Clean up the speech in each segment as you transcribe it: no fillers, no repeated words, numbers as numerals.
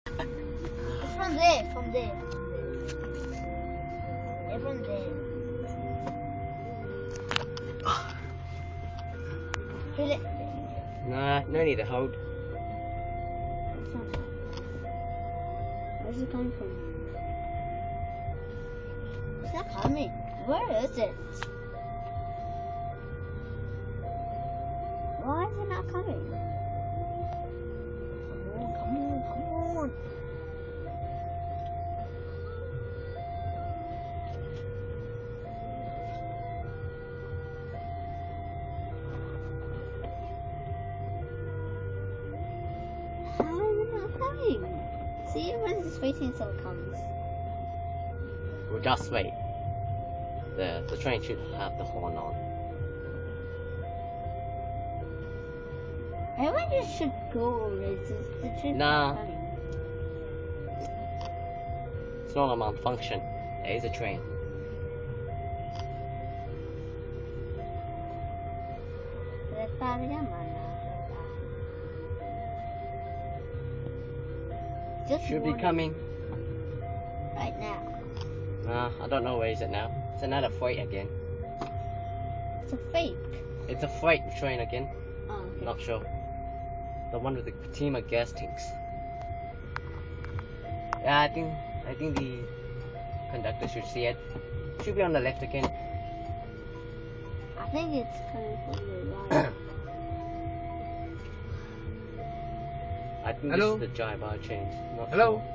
It's from there. Yeah, from there. Feel it. Nah, no need to hold. Where's it coming from? It's not coming. Where is it? Why is it not coming? Come on. How is it not coming? See, we're just waiting until it comes. We'll just wait. The train should have the horn on. Everyone just should go already. The train Nah. coming. It's not a malfunction. There is a train. Keretanya mana? Just Should be warning. coming. Right now. Nah, I don't know where is it now. It's another freight again. It's a fake. It's a freight train again. Oh, okay. Not sure. The one with the Pertamina Gas Tanks. Yeah, I think the conductor should see it. Should be on the left again. I think it's coming from the right. I think Hello? this is the Jaiba change. Not Halo. sure.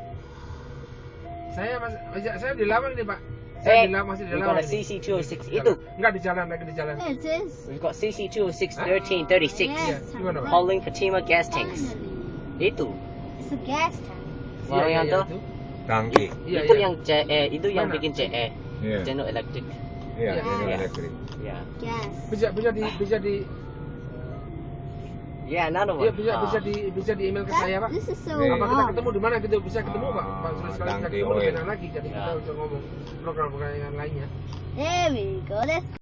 Saya di Lawang nih, Pak. Saya di Lawang, masih di We've Lawang. got a ini. CC206 Di itu. jalan. Enggak di jalan, lagi di jalan. Yeah, it is. We've got CC206 Huh? 1336 Yes, gimana, Pak? hauling Pertamina Gas Tanks. Finally. Itu. It's a gas tank. Mau yang iya, tuh? itu. Tangki. Iya, Itu iya. yang CE, itu yang Mana? bikin CE. Iya. General Electric. Iya, Iya. ini Iya. elektrik. Ya. Gas. Bisa di Yeah, another iya one. bisa di email ke saya, Pak. This is so Nih. Apa kita long. ketemu di mana gitu? Bisa ketemu, Pak. Pak sudah sekali kita Tangki ketemu oil. dengan lain lagi, jadi kita Ya. bisa ngomong program-program yang lainnya. There we go. That's